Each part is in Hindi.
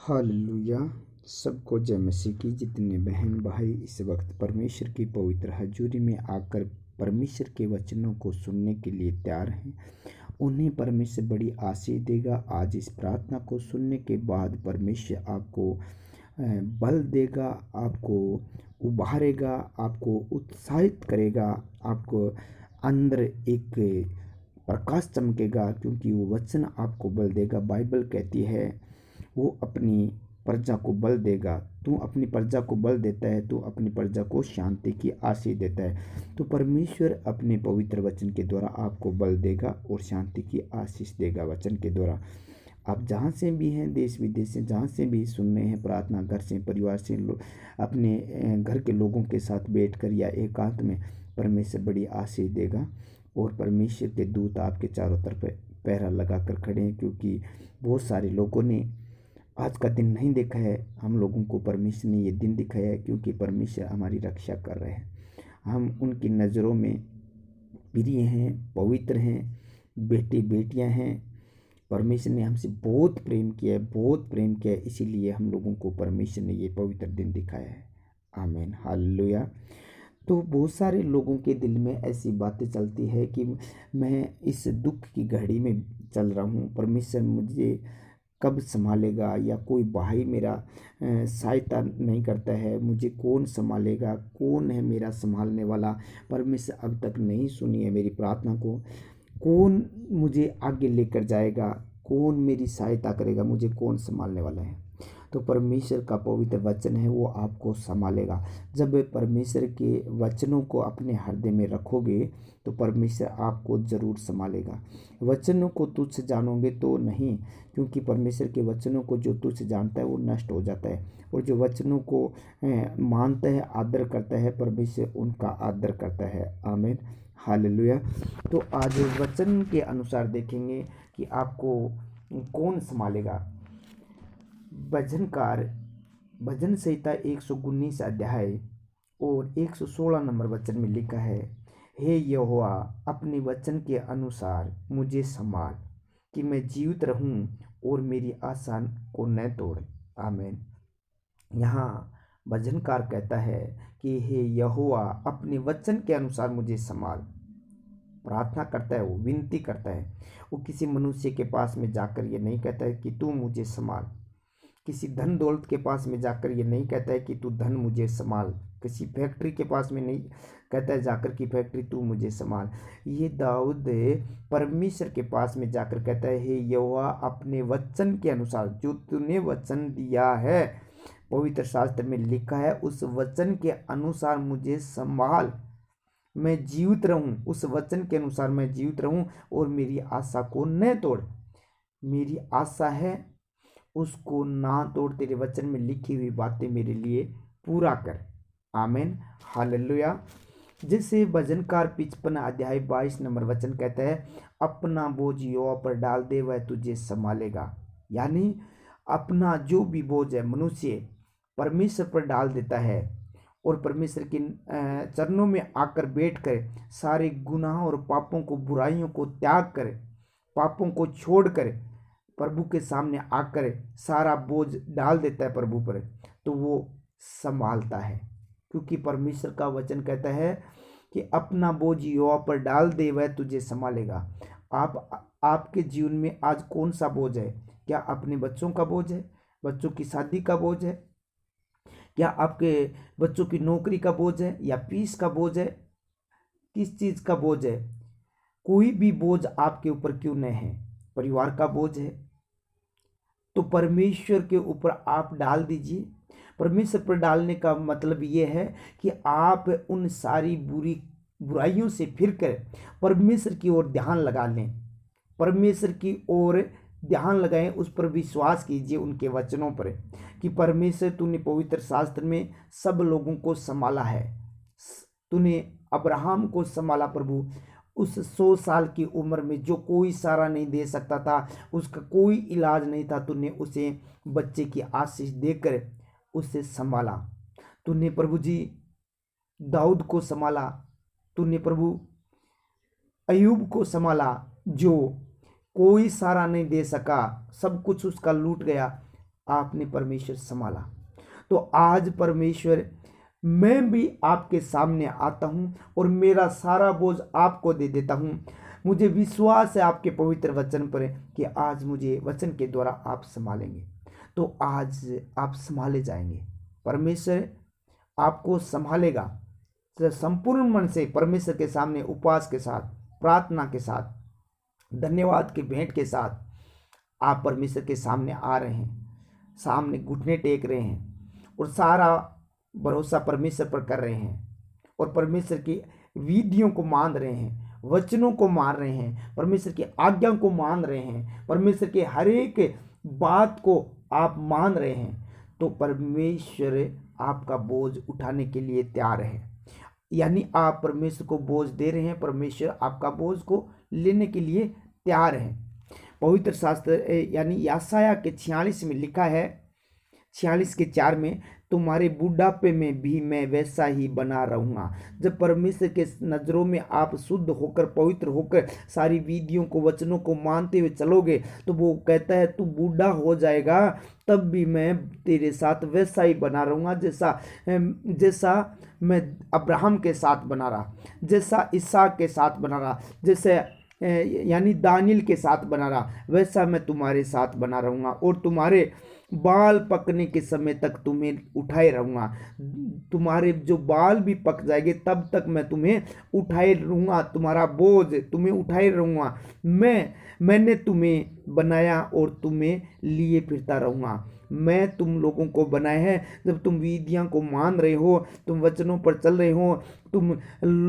हालेलुया। सबको जय मसीह की। जितने बहन भाई इस वक्त परमेश्वर की पवित्र हजूरी में आकर परमेश्वर के वचनों को सुनने के लिए तैयार हैं, उन्हें परमेश्वर बड़ी आशीष देगा। आज इस प्रार्थना को सुनने के बाद परमेश्वर आपको बल देगा, आपको उभारेगा, आपको उत्साहित करेगा, आपको अंदर एक प्रकाश चमकेगा, क्योंकि वो वचन आपको बल देगा। बाइबल कहती है वो अपनी प्रजा को बल देगा। तू अपनी प्रजा को बल देता है, तू अपनी प्रजा को शांति की आशीष देता है। तो परमेश्वर अपने पवित्र वचन के द्वारा आपको बल देगा और शांति की आशीष देगा। वचन के द्वारा आप जहाँ से भी हैं, देश विदेश से जहाँ से भी सुन रहे हैं, प्रार्थना घर से, परिवार से, अपने घर के लोगों के साथ बैठकर या एकांत में, परमेश्वर बड़ी आशीष देगा। और परमेश्वर के दूत आपके चारों तरफ पहरा लगा कर खड़े हैं, क्योंकि बहुत सारे लोगों ने आज का दिन नहीं देखा है। हम लोगों को परमेश्वर ने ये दिन दिखाया है, क्योंकि परमेश्वर हमारी रक्षा कर रहे हैं। हम उनकी नज़रों में प्रिय हैं, पवित्र हैं, बेटे बेटियां हैं। परमेश्वर ने हमसे बहुत प्रेम किया है, बहुत प्रेम किया है, इसीलिए हम लोगों को परमेश्वर ने ये पवित्र दिन दिखाया है। आमीन, हालेलुया। तो बहुत सारे लोगों के दिल में ऐसी बातें चलती है कि मैं इस दुख की घड़ी में चल रहा हूँ, परमेश्वर मुझे कब संभालेगा, या कोई भाई मेरा सहायता नहीं करता है, मुझे कौन संभालेगा, कौन है मेरा संभालने वाला। परमेश्वर अब तक नहीं सुनी है मेरी प्रार्थना को। कौन मुझे आगे लेकर जाएगा, कौन मेरी सहायता करेगा, मुझे कौन संभालने वाला है। तो परमेश्वर का पवित्र वचन है, वो आपको संभालेगा। जब परमेश्वर के वचनों को अपने हृदय में रखोगे तो परमेश्वर आपको ज़रूर संभालेगा। वचनों को तुच्छ जानोगे तो नहीं, क्योंकि परमेश्वर के वचनों को जो तुच्छ जानता है वो नष्ट हो जाता है, और जो वचनों को मानता है, आदर करता है, परमेश्वर उनका आदर करता है। आमीन, हालेलुया। तो आज वचन के अनुसार देखेंगे कि आपको कौन संभालेगा। भजनकार भजन संहिता 119 अध्याय और 116 नंबर वचन में लिखा है, हे यहोवा, अपने वचन के अनुसार मुझे संभाल, कि मैं जीवित रहूं और मेरी आशा को न तोड़। आमीन। यहाँ भजनकार कहता है कि हे यहोवा, अपने वचन के अनुसार मुझे संभाल। प्रार्थना करता है, वो विनती करता है। वो किसी मनुष्य के पास में जाकर ये नहीं कहता है कि तू मुझे संभाल। किसी धन दौलत के पास में जाकर ये नहीं कहता है कि तू धन मुझे संभाल। किसी फैक्ट्री के पास में नहीं कहता है जाकर कि फैक्ट्री तू मुझे संभाल। ये दाऊद परमेश्वर के पास में जाकर कहता है, हे यहोवा, अपने वचन के अनुसार जो तूने वचन दिया है, पवित्र शास्त्र में लिखा है, उस वचन के अनुसार मुझे संभाल, मैं जीवित रहूं। उस वचन के अनुसार मैं जीवित रहूं और मेरी आशा को न तोड़। मेरी आशा है, उसको ना तोड़। तेरे वचन में लिखी हुई बातें मेरे लिए पूरा कर। आमीन, हालेलुया। जैसे भजनकार 55 अध्याय 22 नंबर वचन कहता है, अपना बोझ यहोवा पर डाल दे, वह तुझे संभालेगा। यानी अपना जो भी बोझ है मनुष्य परमेश्वर पर डाल देता है, और परमेश्वर के चरणों में आकर बैठकर सारे गुनाहों और पापों को, बुराइयों को त्याग कर, पापों को छोड़कर प्रभु के सामने आकर सारा बोझ डाल देता है प्रभु पर, तो वो संभालता है। क्योंकि परमेश्वर का वचन कहता है कि अपना बोझ यहोवा पर डाल दे, वह तुझे संभालेगा। आपके जीवन में आज कौन सा बोझ है? क्या अपने बच्चों का बोझ है? बच्चों की शादी का बोझ है? क्या आपके बच्चों की नौकरी का बोझ है, या फीस का बोझ है? किस चीज़ का बोझ है? कोई भी बोझ आपके ऊपर क्यों नहीं है, परिवार का बोझ है, तो परमेश्वर के ऊपर आप डाल दीजिए। परमेश्वर पर डालने का मतलब ये है कि आप उन सारी बुराइयों से फिरकर परमेश्वर की ओर ध्यान लगा लें। परमेश्वर की ओर ध्यान लगाएं, उस पर विश्वास कीजिए, उनके वचनों पर, कि परमेश्वर तूने पवित्र शास्त्र में सब लोगों को संभाला है। तूने अब्राहम को संभाला प्रभु, उस 100 साल की उम्र में जो कोई सहारा नहीं दे सकता था, उसका कोई इलाज नहीं था, तूने उसे बच्चे की आशीष देकर उसे संभाला। तूने प्रभु जी दाऊद को संभाला, तूने प्रभु अयूब को संभाला, जो कोई सहारा नहीं दे सका, सब कुछ उसका लूट गया। आपने परमेश्वर संभाला। तो आज परमेश्वर मैं भी आपके सामने आता हूँ और मेरा सारा बोझ आपको दे देता हूँ। मुझे विश्वास है आपके पवित्र वचन पर कि आज मुझे वचन के द्वारा आप संभालेंगे। तो आज आप संभाले जाएंगे, परमेश्वर आपको संभालेगा। तो संपूर्ण मन से परमेश्वर के सामने उपवास के साथ, प्रार्थना के साथ, धन्यवाद की भेंट के साथ आप परमेश्वर के सामने आ रहे हैं, सामने घुटने टेक रहे हैं और सारा भरोसा परमेश्वर पर कर रहे हैं और परमेश्वर की विधियों को मान रहे हैं, वचनों को मान रहे हैं, परमेश्वर की आज्ञा को मान रहे हैं, परमेश्वर के हर एक बात को आप मान रहे हैं, तो परमेश्वर आपका बोझ उठाने के लिए तैयार है। यानी आप परमेश्वर को बोझ दे रहे हैं, परमेश्वर आपका बोझ को लेने के लिए तैयार है। पवित्र शास्त्र यानी यशायाह के 46 में लिखा है, 46 के 4 में, तुम्हारे बुढ़ापे में भी मैं वैसा ही बना रहूँगा। जब परमेश्वर के नज़रों में आप शुद्ध होकर, पवित्र होकर, सारी विधियों को, वचनों को मानते हुए चलोगे, तो वो कहता है तू बूढ़ा हो जाएगा तब भी मैं तेरे साथ वैसा ही बना रहूँगा, जैसा मैं अब्राहम के साथ बना रहा, जैसा इसहाक के साथ बना रहा, जैसे यानी दानियल के साथ बना रहा, वैसा मैं तुम्हारे साथ बना रहूँगा और तुम्हारे बाल पकने के समय तक तुम्हें उठाए रहूँगा। तुम्हारे जो बाल भी पक जाएंगे तब तक मैं तुम्हें उठाए रहूँगा, तुम्हारा बोझ तुम्हें उठाए रहूँगा। मैंने तुम्हें बनाया और तुम्हें लिए फिरता रहूँगा। मैं तुम लोगों को बनाया है। जब तुम विधियां को मान रहे हो, तुम वचनों पर चल रहे हो, तुम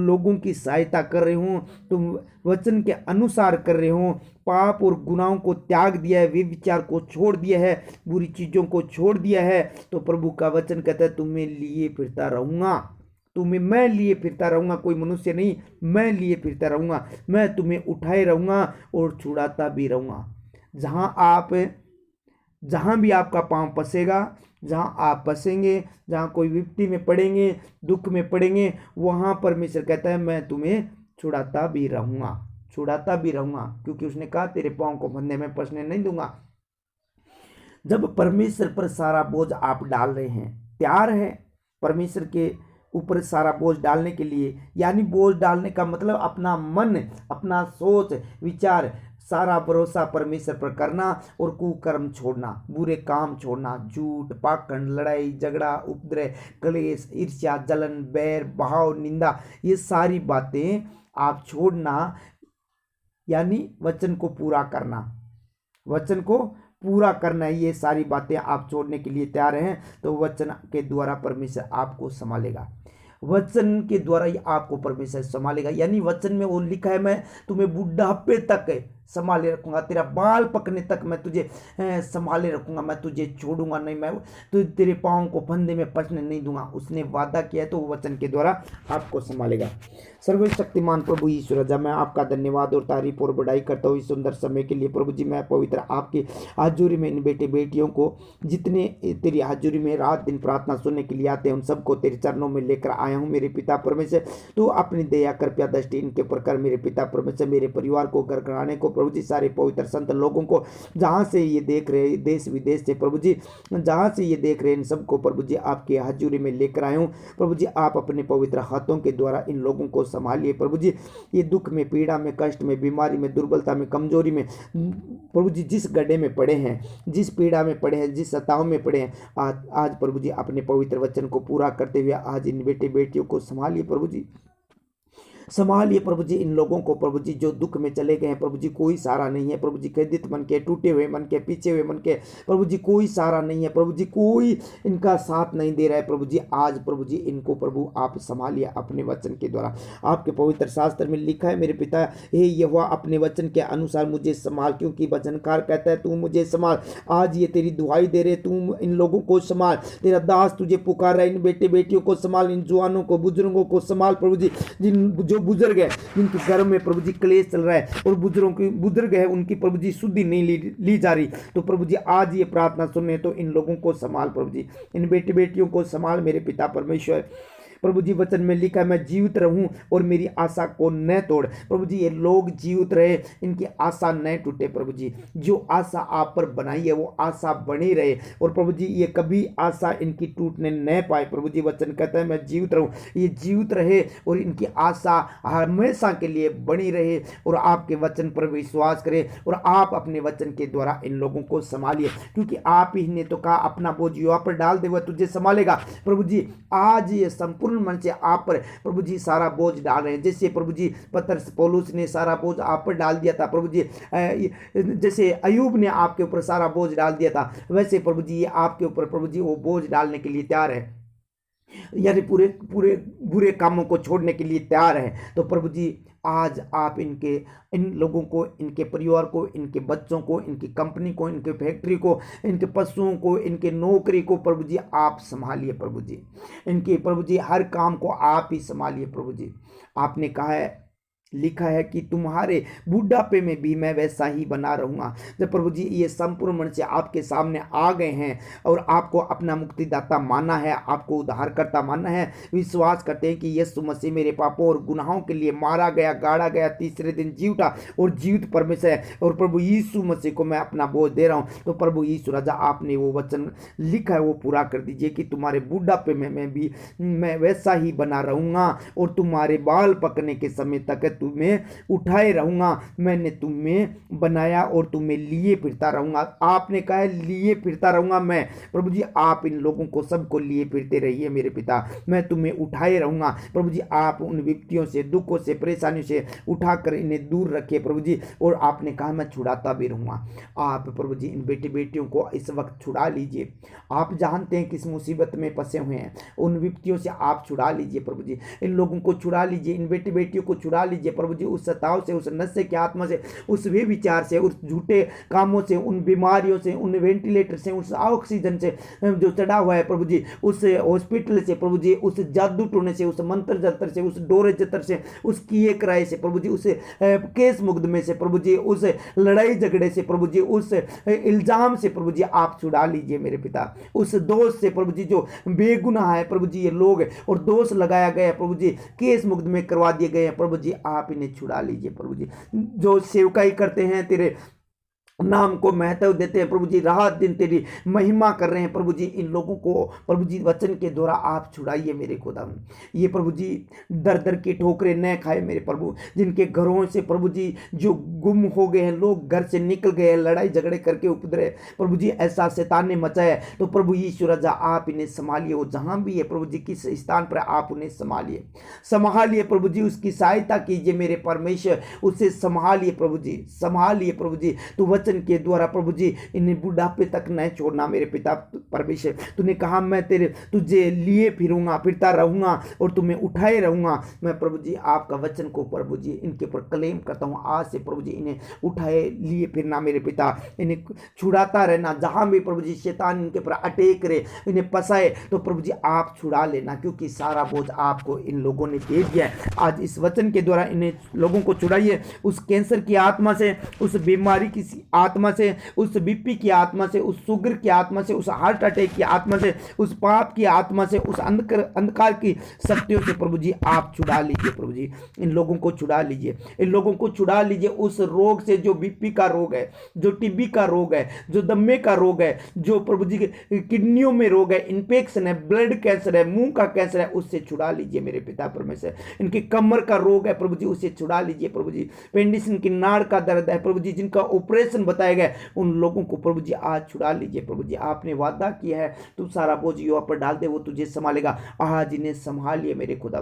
लोगों की सहायता कर रहे हो, तुम वचन के अनुसार कर रहे हो, पाप और गुनाहों को त्याग दिया है, व्यभिचार को छोड़ दिया है, बुरी चीज़ों को छोड़ दिया है, तो प्रभु का वचन कहता है तुम्हें लिए फिरता रहूँगा, तुम्हें मैं लिए फिरता रहूँगा, कोई मनुष्य नहीं, मैं लिए फिरता रहूँगा, मैं तुम्हें उठाए रहूँगा और छुड़ाता भी रहूँगा। जहाँ भी आपका पांव फंसेगा, जहाँ आप फंसेंगे, जहाँ कोई विपत्ति में पड़ेंगे, दुख में पड़ेंगे, वहाँ परमेश्वर कहता है मैं तुम्हें छुड़ाता भी रहूँगा, छुड़ाता भी रहूँगा, क्योंकि उसने कहा तेरे पाँव को फंदे में फंसने नहीं दूंगा। जब परमेश्वर पर सारा बोझ आप डाल रहे हैं, तैयार है परमेश्वर के ऊपर सारा बोझ डालने के लिए, यानी बोझ डालने का मतलब अपना मन, अपना सोच विचार, सारा भरोसा परमेश्वर पर करना और कुकर्म छोड़ना, बुरे काम छोड़ना, झूठ, पाखंड, लड़ाई झगड़ा, उपद्रव, क्लेश, ईर्ष्या, जलन, बैर, भाव, निंदा, ये सारी बातें आप छोड़ना, यानी वचन को पूरा करना, वचन को पूरा करना है। ये सारी बातें आप छोड़ने के लिए तैयार हैं, तो वचन के द्वारा परमेश्वर आपको संभालेगा, वचन के द्वारा ही आपको परमेश्वर संभालेगा। यानी वचन में वो लिखा है मैं तुम्हें बुढ़ापे तक संभाले रखूंगा, तेरा बाल पकने तक मैं तुझे संभाले रखूंगा, मैं तुझे छोड़ूंगा नहीं, मैं तो तेरे पाँव को फंदे में फंसने नहीं दूंगा। उसने वादा किया है, तो वो वचन के द्वारा आपको संभालेगा। सर्वशक्तिमान प्रभु यीशु राजा, मैं आपका धन्यवाद और तारीफ और बड़ाई करता हूँ इस सुंदर समय के लिए। प्रभु जी, मैं पवित्र आपकी हाजुरी में इन बेटे बेटियों को, जितने तेरी हाजुरी में रात दिन प्रार्थना सुनने के लिए आते हैं, उन सबको तेरे चरणों में लेकर आया हूँ। मेरे पिता परमेश्वर, तू अपनी दया कृपया दृष्टि इनके ऊपर कर। मेरे पिता परमेश्वर, मेरे परिवार को, घर घराने को, प्रभु जी सारे पवित्र संत लोगों को, जहाँ से ये देख रहे, देश विदेश से प्रभु जी जहाँ से ये देख रहे, इन सबको प्रभु जी आपके हाजुरी में लेकर आए हूँ। प्रभु जी आप अपने पवित्र हाथों के द्वारा इन लोगों को संभालिए प्रभु जी। ये दुख में, पीड़ा में, कष्ट में, बीमारी में, दुर्बलता में, कमजोरी में प्रभु जी जिस गड्ढे में पड़े हैं, जिस पीड़ा में पड़े हैं, जिस सताव में पड़े हैं, आज प्रभु जी अपने पवित्र वचन को पूरा करते हुए आज इन बेटे बेटियों को संभालिए प्रभु जी, संभालिए प्रभु जी इन लोगों को प्रभु जी जो दुख में चले गए हैं प्रभु जी, कोई सहारा नहीं है प्रभु जी, खेदित मन के, टूटे हुए मन के, पीछे हुए मन के प्रभु जी, कोई सहारा नहीं है प्रभु जी, कोई इनका साथ नहीं दे रहा है प्रभु जी। आज प्रभु जी इनको प्रभु आप संभालिए अपने वचन के द्वारा। आपके पवित्र शास्त्र में लिखा है मेरे पिता, हे यहोवा अपने वचन के अनुसार मुझे संभाल, क्योंकि वचनकार कहता है तू मुझे संभाल। आज ये तेरी दुहाई दे रहे, तू इन लोगों को संभाल, तेरा दास तुझे पुकार रहा है, इन बेटे बेटियों को संभाल, इन जवानों को, बुजुर्गों को संभाल प्रभु जी, जो बुजुर्ग है जिनके घर में प्रभु जी क्लेश चल रहा है और बुजुर्ग है उनकी प्रभु जी शुद्धि नहीं ली जा रही, तो प्रभु जी आज ये प्रार्थना सुनने, तो इन लोगों को संभाल प्रभु जी, इन बेटे बेटियों को संभाल मेरे पिता परमेश्वर। प्रभु जी वचन में लिखा है मैं जीवित रहूं और मेरी आशा को न तोड़। प्रभु जी ये लोग जीवित रहे, इनकी आशा न टूटे। प्रभु जी जो आशा आप पर बनाई है वो आशा बनी रहे, और प्रभु जी ये कभी आशा इनकी टूटने न पाए। प्रभु जी वचन कहता है मैं जीवित रहूं, ये जीवित रहे और इनकी आशा हमेशा के लिए बनी रहे, और आपके वचन पर विश्वास करें और आप अपने वचन के द्वारा इन लोगों को संभालिए, क्योंकि आप ही ने तो कहा अपना बोझ युवा पर डाल दे वह तुझे संभालेगा। प्रभु जी आज ये संपूर्ण मन से आप पर प्रभु जी सारा बोझ डाल रहे हैं, जैसे प्रभु जी पतरस पौलुस ने सारा बोझ आप पर डाल दिया था प्रभु जी, जैसे अयूब ने आपके ऊपर सारा बोझ डाल दिया था, वैसे प्रभु जी ये आपके ऊपर प्रभु जी वो बोझ डालने के लिए तैयार है, यानी पूरे पूरे बुरे कामों को छोड़ने के लिए तैयार है। तो प्रभु जी आज आप इन लोगों को, इनके परिवार को, इनके बच्चों को, इनकी कंपनी को, इनके फैक्ट्री को, इनके पशुओं को, इनके नौकरी को प्रभु जी आप संभालिए। प्रभु जी इनके प्रभु जी हर काम को आप ही संभालिए। प्रभु जी आपने कहा है, लिखा है कि तुम्हारे बुढ़ापे में भी मैं वैसा ही बना रहूंगा। जब प्रभु जी ये संपूर्ण मन से आपके सामने आ गए हैं और आपको अपना मुक्तिदाता माना है, आपको उद्धारकर्ता माना है, विश्वास करते हैं कि यीशु मसीह मेरे पापों और गुनाहों के लिए मारा गया, गाड़ा गया, तीसरे दिन जी उठा और जीवित परमेश्वर है, और प्रभु यीशु मसीह को मैं अपना बोझ दे रहा हूँ। तो प्रभु यीशु राजा आपने वो वचन लिखा है वो पूरा कर दीजिए कि तुम्हारे बुढ़ापे में मैं वैसा ही बना रहूंगा और तुम्हारे बाल पकने के समय तक तुम्हें उठाए रहूंगा। मैंने तुम्हें बनाया और तुम्हें लिए फिरता रहूंगा। आपने कहा लिए फिरता रहूंगा मैं। प्रभु जी आप इन लोगों को सबको लिए फिरते रहिए मेरे पिता, मैं तुम्हें उठाए रहूंगा। प्रभु जी आप उन विपत्तियों से, दुखों से, परेशानियों से उठाकर इन्हें दूर रखिए प्रभु जी, और आपने कहा मैं छुड़ाता भी रहूंगा। आप प्रभु जी इन बेटे बेटियों को इस वक्त छुड़ा लीजिए। आप जानते हैं किस मुसीबत में फंसे हुए हैं, उन विपत्तियों से आप छुड़ा लीजिए प्रभु जी, इन लोगों को छुड़ा लीजिए, इन बेटे बेटियों को छुड़ा लीजिए प्रभु जी, उस सताव से, उस नशे की आत्मा से, उस वे विचार से, उस झूठे कामों से, उन बीमारियों से, उन वेंटिलेटर से, उस ऑक्सीजन से जो चढ़ा हुआ है प्रभु जी, उस हॉस्पिटल से प्रभु जी, उस जादू टोने से, उस मंत्र जंत्र से, उस डोरे जतर से, उस किए कराए से प्रभु जी, उस केस मुकदमे से प्रभु जी, उस लड़ाई झगड़े से प्रभु जी, उस इल्जाम से प्रभु जी आप छुड़ा लीजिए मेरे पिता, उस दोष से प्रभु जी जो बेगुनाह है प्रभु जी, ये लोग और दोष लगाया गया प्रभु जी, केस मुकदमे करवा दिए गए हैं प्रभु जी, आप इन्हें छुड़ा लीजिए प्रभु जी। जो सेवकाई करते हैं तेरे नाम को महत्व देते हैं प्रभु जी, रात दिन तेरी महिमा कर रहे हैं प्रभु जी, इन लोगों को प्रभु जी वचन के द्वारा आप छुड़ाइए मेरे खुदा। ये प्रभु जी दर दर की ठोकरें न खाए मेरे प्रभु, जिनके घरों से प्रभु जी जो गुम हो गए हैं, लोग घर से निकल गए हैं, लड़ाई झगड़े करके उपद्रव प्रभु जी ऐसा शैतान ने मचाया, तो प्रभु यीशु राजा आप इन्हें संभालिए। वो जहां भी है प्रभु जी किस स्थान पर आप उन्हें संभालिए प्रभु जी, उसकी सहायता कीजिए मेरे परमेश्वर, उसे संभालिए प्रभु जी, संभालिए प्रभु जी। तो वचन के द्वारा प्रभु जी इन्हें बुढ़ापे तक न छोड़ना मेरे पिता परमेश्वर। तूने कहा मैं तुझे लिए फिरता रहूंगा और तुम्हें उठाए रहूंगा। मैं प्रभु जी आपका वचन को प्रभु जी इनके ऊपर क्लेम करता हूं, आज से प्रभु जी इन्हें उठाए लिए फिरना मेरे पिता, इन्हें छुड़ाता रहना, जहां भी प्रभु जी शैतान इनके ऊपर अटैक करे, इन्हें फंसाए, तो प्रभु जी आप छुड़ा लेना, क्योंकि सारा बोझ आपको इन लोगों ने दे दिया है। आज इस वचन के द्वारा इन्हें लोगों को छुड़ाइए, उस कैंसर की आत्मा से, उस बीमारी की आत्मा से, उस बीपी की आत्मा से, उस शुगर की आत्मा से, उस हार्ट अटैक की आत्मा से, उस पाप की आत्मा से, उस अंधकार की शक्तियों से प्रभु जी आप छुड़ा लीजिए प्रभु जी, इन लोगों को छुड़ा लीजिए, इन लोगों को छुड़ा लीजिए उस रोग से जो बीपी का रोग है, जो टीबी का रोग है, जो दमे का रोग है, जो प्रभु जी किडनियों में रोग है, इन्फेक्शन है, ब्लड कैंसर है, मुंह का कैंसर है, उससे छुड़ा लीजिए मेरे पिता परमेश्वर। इनकी कमर का रोग है प्रभु जी, उससे छुड़ा लीजिए प्रभु जी। पेंडिसन की नाड़ का दर्द है प्रभु जी, जिनका ऑपरेशन बताया गया, उन लोगों को प्रभु जी आज छुड़ा लीजिए प्रभु जी। आपने वादा किया है तू सारा बोझ युवा पर डाल दे, वो तुझे संभालेगा। आज इन्हें संभालिए मेरे खुदा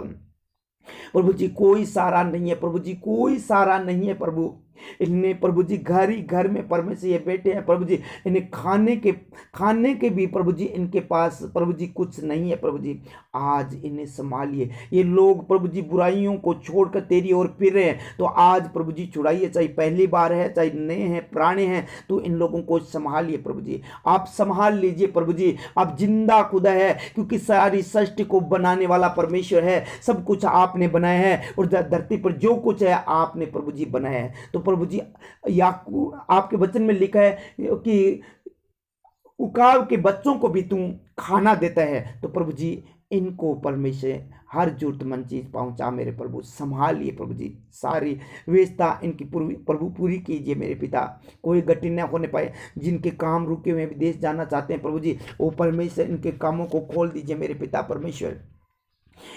प्रभु जी, कोई सहारा नहीं है प्रभु जी, कोई सहारा नहीं है प्रभु। इन्हें प्रभु जी घर ही घर में परमेश्वर ये बैठे हैं प्रभु जी, इन्हें खाने के भी प्रभु जी इनके पास प्रभु जी कुछ नहीं है प्रभु जी। आज इन्हें संभालिए, ये लोग प्रभु जी बुराइयों को छोड़कर तेरी ओर फिर रहे हैं, तो आज प्रभु जी छुड़ाइए, चाहे पहली बार है, चाहे नए हैं, पुराने हैं, तो इन लोगों को संभालिए प्रभु जी, आप संभाल लीजिए प्रभु जी। आप जिंदा खुदा है, क्योंकि सारी सृष्टि को बनाने वाला परमेश्वर है, सब कुछ आपने बनाया है, और धरती पर जो कुछ है आपने प्रभु जी बनाया है। तो प्रभु जी आपके वचन में लिखा है कि उकाब के बच्चों को भी तुम खाना देता है, तो प्रभु जी इनको परमेश्वर हर जरूरतमंद चीज़ पहुंचा मेरे प्रभु, संभालिए प्रभु जी, सारी व्यवस्था इनकी प्रभु पूरी कीजिए मेरे पिता। कोई गति न होने पाए, जिनके काम रुके हुए विदेश जाना चाहते हैं प्रभु जी, वो परमेश्वर इनके कामों को खोल दीजिए मेरे पिता परमेश्वर।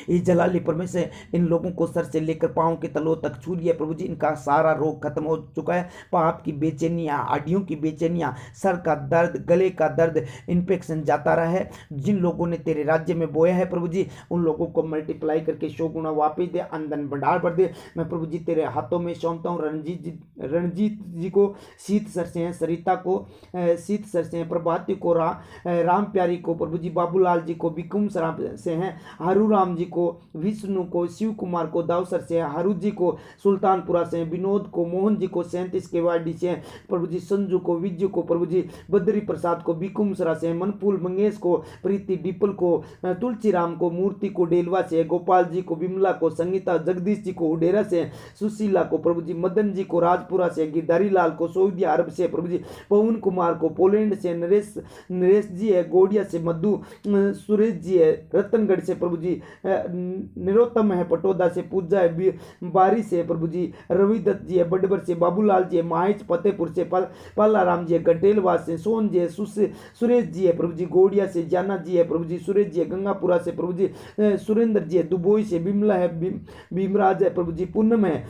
ये जलाली परमेश्वर इन लोगों को सर से लेकर पांव के तलों तक छू लिया प्रभु जी, इनका सारा रोग खत्म हो चुका है। पाप की बेचैनियां, हड्डियों की बेचैनियां, सर का दर्द, गले का दर्द, इन्फेक्शन जाता रहा है। जिन लोगों ने तेरे राज्य में बोया है प्रभु जी, उन लोगों को मल्टीप्लाई करके 100 गुना वापिस दे, आमदन भंडार भर दे। मैं प्रभु जी तेरे हाथों में सौंपता हूँ रणजीत जी को, शीत सर से हैं, सरिता को शीत सर से हैं, प्रभाती को, राम प्यारी को प्रभु जी, बाबूलाल जी को बिकुम सर से हैं, हरू राम जी को, विष्णु को, शिव कुमार को दावसर से, हरू जी को सुल्तानपुरा से, विनोद को, मोहन जी को 37 के वाडी से प्रभु जी, संजू को, विजय को प्रभु जी, बद्री प्रसाद को बिकुमसरा से, मनफूल मंगेश को, प्रीति डिपल को, तुलसीराम को, मूर्ति को डेलवा से, गोपाल जी को, विमला को, संगीता जगदीश जी को उडेरा से, सुशीला को प्रभु जी, मदन जी को राजपुरा से, गिरधारी लाल को सऊदी अरब से प्रभु जी, पवन कुमार को पोलैंड से, नरेश जी है गोडिया से, मधु सुरेश जी है रतनगढ़ से प्रभु जी, निरोत्तम है पटोदा से, पूजा है बारी से प्रभु जी, रविदत्त जी है बडबर से, बाबूलाल जी है माहिच फतेहपुर से, पालाराम जी है गटेलवास से, सोन जी है सुरेश जी है प्रभु जी, गोडिया से, जाना जी है प्रभु जी, सुरेश जी है गंगापुरा से प्रभु जी, सुरेंद्र जी है दुबोई से, बिमला है भीमराज है प्रभु जी, पूनम है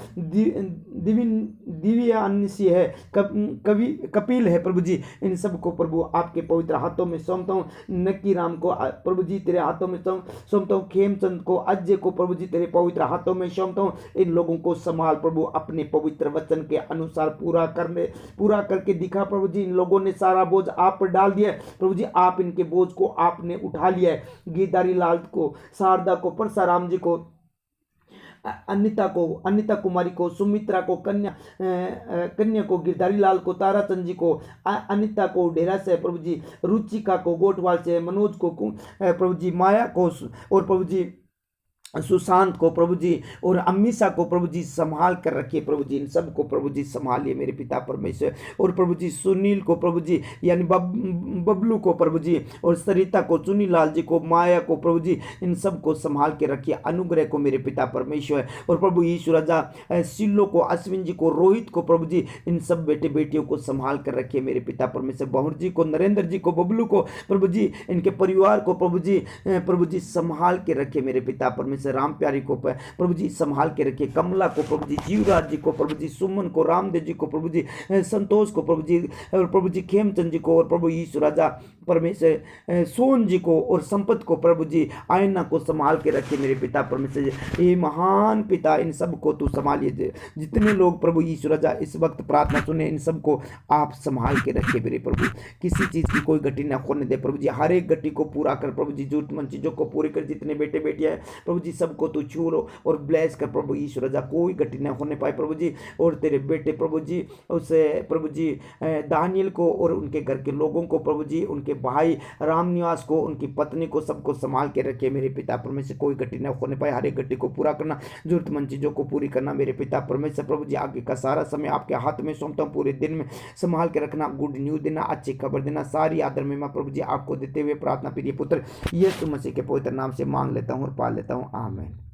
दिव्यांशी है, कपिल है प्रभु जी। इन सबको प्रभु आपके पवित्र हाथों में सौंपता हूँ। नक्की राम को प्रभु जी तेरे हाथों में सौंपता हूँ। खेमचंद को, अजय को प्रभु जी तेरे पवित्र हाथों में सौंपता हूँ। इन लोगों को संभाल प्रभु, अपने पवित्र वचन के अनुसार पूरा करके दिखा प्रभु जी। इन लोगों ने सारा बोझ आप पर डाल दिया प्रभु जी, आप इनके बोझ को आपने उठा लिया है। गीदारी लाल को, शारदा को, परसाराम जी को, अनिता कुमारी को, सुमित्रा को, कन्या को, गिरधारी लाल को, ताराचंद जी को, अनिता को डेरा से प्रभु जी, रुचिका को गोटवाल से, मनोज को प्रभु जी, माया को और प्रभु जी सुशांत को प्रभु जी और अम्मीसा को प्रभु जी संभाल कर रखिए प्रभु जी। इन सब को प्रभु जी संभालिए मेरे पिता परमेश्वर। और प्रभु जी सुनील को प्रभु जी, यानी बबलू को प्रभु जी, और सरिता को, चुनीलाल जी को, माया को प्रभु जी, इन सब को संभाल के रखिए। अनुग्रह को मेरे पिता परमेश्वर। और प्रभु यीशु राजा सिल्लो को, अश्विन जी को, रोहित को प्रभु जी, इन सब बेटे बेटियों को संभाल कर रखिए मेरे पिता परमेश्वर। बहुर जी को, नरेंद्र जी को, बबलू को प्रभु जी, इनके परिवार को प्रभु जी संभाल के रखिए मेरे पिता परमेश्वर। राम प्यारी को प्रभु जी संभाल के रखिए। कमला को प्रभु जी, जीवराज जी को प्रभु जी, सुमन को, रामदेव जी को प्रभु जी, संतोष को प्रभु जी, और प्रभु जी खेमचंद जी को, और प्रभु यीशु राजा परमेश्वर सोन जी को, और संपत को प्रभु जी, आयना को संभाल के रखिए मेरे पिता परमेश्वर। ये महान पिता, इन सब को तू संभालिए। जितने लोग प्रभु यीशु राजा इस वक्त प्रार्थना सुने, इन सब को आप संभाल के रखिए मेरे प्रभु। किसी चीज की कोई गति न होने दे प्रभु जी। हर एक गति को पूरा कर प्रभु जी, जरूरतमंद चीजों को पूरी कर। जितने बेटे बेटियां हैं प्रभु जी, सबको तू छू लो और ब्लेस कर प्रभु यीशु राजा। कोई गति न होने पाए प्रभु जी। और तेरे बेटे प्रभु जी, उसे प्रभु जी दानियल को और उनके घर के लोगों को प्रभु जी, उनके भाई रामनिवास को, उनकी पत्नी को, सबको संभाल के रखे मेरे पिता परमेश्वर। कोई गति न होने पाए, हर एक गति को पूरा करना, जरूरतमंद चीजों को पूरी करना मेरे पिता परमेश्वर। प्रभु जी आगे का सारा समय आपके हाथ में सौंपता हूँ। पूरे दिन में संभाल के रखना, गुड न्यूज देना, अच्छी खबर देना, सारी आदर में मैं प्रभु जी आपको देते हुए प्रार्थना प्रिय पुत्र यीशु मसीह के पवित्र नाम से मांग लेता हूँ और पा लेता हूँ, आमीन।